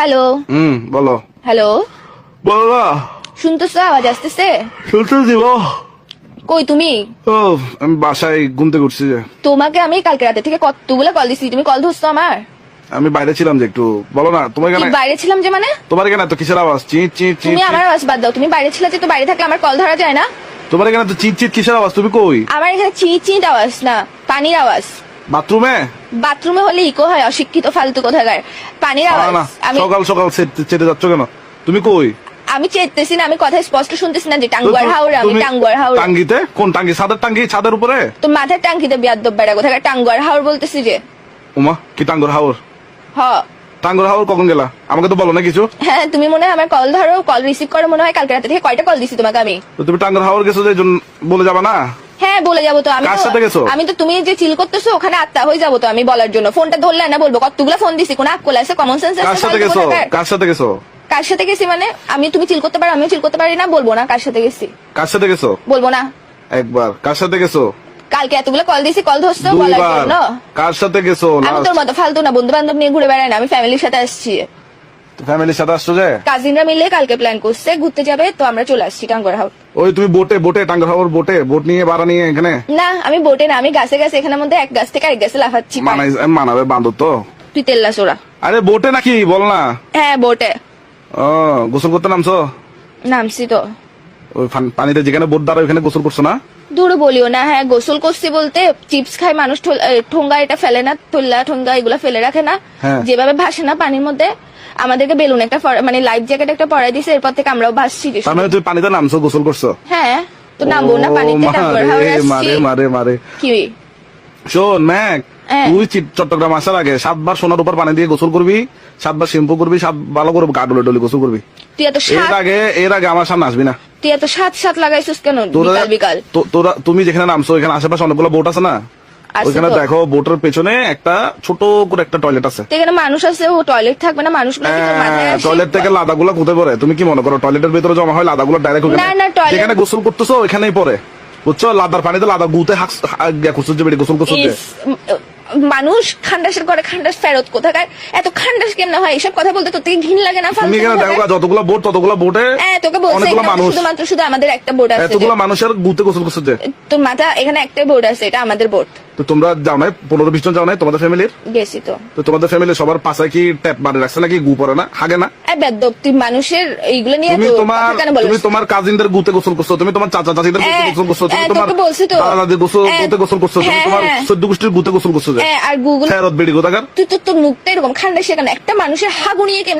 Hello বলো hello, বলো না। শুনতেছো? আওয়াজ আসতেছে? শুনতে দিব। কই তুমি? ও আমি বাসায় ঘুমতে করছি যে। তোমাকে আমি কালকে রাতে থেকে কতগুলো কল দিছি, তুমি কল ধরছো আমার? আমি বাইরে ছিলাম যে একটু। বলো না তোমার কি কেন, বাইরে ছিলাম যে মানে? তোমার কেন এত কিসের আওয়াজ? চিট চিট চিট তুমি আমার আওয়াজ বাদ দাও, তুমি বাইরে ছিলে যে, তো বাইরে থাকলে আমার কল ধরা যায় না? তোমার কেন এত চিট চিট কিসের আওয়াজ? তুমি কই? আমার এখানে চিট চিট আওয়াজ না, পানির আওয়াজ। বাথরুমে? বাথরুমে হলে ইকো হয়, অশিক্ষিত ফালতু কোথাকার। পানির আওয়াজ। না আমি সকাল সকাল চেটে যাচ্ছ কেন? তুমি কই? আমি চেতেছি না, আমি কথা স্পষ্ট শুনতেছি না যে টাঙ্গুয়ার হাওড়া, আমি তুমি টাঙ্গুয়ার হাওড়া। টাঙ্গিতে? কোন টাঙ্গি? ছাদের টাঙ্গি? ছাদের উপরে? তো মাথার টাঙ্কিতে বিয়াদ্দব বেড়া কোথাকার টাঙ্গুয়ার হাওড় বলতেছি যে। উমা কি টাঙ্গর হাওর? হ টাঙ্গর হাওর কখন গেলা? আমাকে তো বলো না কিছু। হ্যাঁ, তুমি মনে হয় আমার কল ধরো, কল রিসিভ করো মনে হয়। কালকে রাতে থেকে কয়টা কল দিছি তোমাকে আমি? তো তুমি টাঙ্গর হাওর গেছো যে বলে যাবা না? হ্যাঁ বলে যাবো তো। কার সাথে গেছো? আমি তো তুমি যে চিল করতেছো ওখানে আত্মা হয়ে যাবো তো আমি বলার জন্য। ফোনটা ধরলে না বলবো কতগুলো ফোন দিছি, কোন আকল আছে, কমন সেন্স কার আছে? সাথে গেছো? কার সাথে গেছো? কার সাথে গেছি মানে? আমি তুমি চিল করতে পারো, আমিও চিল করতে পারি না, বলবো না কার সাথে গেছি? কার সাথে গেছো? বলবো না। একবার কার সাথে গেছো? কালকে এতগুলো কল দিছি, কল ধরছো বলার দুইবার জন্য। কার সাথে গেছো? আমি তোর মতো ফালতু না, বন্ধু বান্ধব নিয়ে ঘুরে বেড়াই না, আমি ফ্যামিলির সাথে আসছি। ফ্যামিলির সাথে আসছো যে? কাজিনরা মিলে কালকে প্ল্যান করছে ঘুরতে যাবে, তো আমরা চলে আসছি টাঙ্গুয়ার হাওড়। ওই তুমি বোটে টাঙ্গর হাওর বোট নিয়ে ভাড়া নিয়ে এখানে? না আমি বোটে না, আমি গাছে গাছে, এখানের মধ্যে এক গাছ থেকে আরেক গাছে লাফাচ্ছি। মানাবে বান্ধব তো। তুই তেল্লা সোরা। আরে বোটে নাকি বল না? হ্যাঁ বোটে ও গোসল করতে নামছো? নামছি তো। ওই পানিতে যেখানে বোট দাঁড়ায় ওখানে গোসল করছো না? দূর বলিও না। হ্যাঁ গোসল করছি বলতে, চিপস খায় মানুষ, ঠোঙ্গা এটা ফেলে না, তোল্লা ঠোঙ্গা এগুলা ফেলে রাখে না, হ্যাঁ। যেভাবে ভাসে না পানির মধ্যে, আমাদেরকে বেলুন একটা মানে লাইফ জ্যাকেট একটা পরাই দিছে, এরপর থেকে আমরাও ভাসছি। তার মানে তুমি পানিতে নামছো, গোসল করছো? হ্যাঁ তো নামবো না পানিতে? টাঙ্গুয়ার হাওড় আসছি। মারে কি শোন ম্যাক, হ্যাঁ। তুই চট্টগ্রাম আসার আগে 7 বার সোনার উপর পানি দিয়ে গোসল করবি, 7 বার শ্যাম্পু করবি, 7 ভালো করে গা ডলে ডলে গোসল করবি। তুই এত এর আগে আমার সামনে আসবি না। তুই এত সাত লাগাইছিস কেন বিকাল বিকাল? তুমি যেখানে নামছো ওইখানে আশেপাশে অনেকগুলো বোট আছে না? আছে ওইখানে তো। দেখো বোটের পেছনে একটা ছোট করে একটা টয়লেট আছে। তো এখানে মানুষ আছে, ও টয়লেট থাকবে না? মানুষ টয়লেট থেকে লাদাগুলো কোথায় পড়ে তুমি কি মনে করো? টয়লেটের ভিতরে জমা হয় লাদাগুলো ডাইরেক্ট না, না, toilet- যেখানে গোসল করতেছো ওইখানেই পড়ে, বুঝছো? লাদার পানিতে লাদা গুতে গোসল যে বেড়ে গোসল করছো যে। মানুষ খান্ডাসের করে খান্ডাস ফেরত কোথাকার, এত খান্ডাস কেমন হয়? এসব কথা বলতে তোর থেকে ঘিন লাগে না? তুমি এখানে দেখো যতগুলো বোট ততগুলো বোটে তোকে বলছে অনেকগুলো মানুষ, শুধুমাত্র শুধু আমাদের একটা বোট আছে। এতগুলো মানুষের গুতে গোসল করছে যে। তোর মাথা, এখানে একটাই বোট আছে, এটা আমাদের বোট। তো তোমরা যাও নাই? 15-20 জন যাও নাই তোমাদের ফ্যামিলির? গেছি তো। তো তোমাদের ফ্যামিলির সবার পাশায় কি ট্যাপ মারে রাখছে নাকি? গু পড়ে না, হাগে না? বেদ্যপ, তুই মানুষের এইগুলো নিয়ে তুমি তো তোমার কথা কেন বলিস? তুমি তোমার কাজিনদের গুতে গোসল করছো, তুমি তোমার চাচা চাচিদের গুতে গোসল করছো, তুমি তোমার তোকে বলছি তো। দাদা দাদির গুতে গোসল করছো, তুমি হ্যাঁ, তোমার হ্যাঁ। 14 গোষ্ঠীর গুতে গোসল করছো যে। আর গুগল ফেরত বেড়ি কোথাকার? তুই তোর মুখটা এরকম খান্ডাস, সেখানে একটা মানুষের হাগু নিয়ে কেমন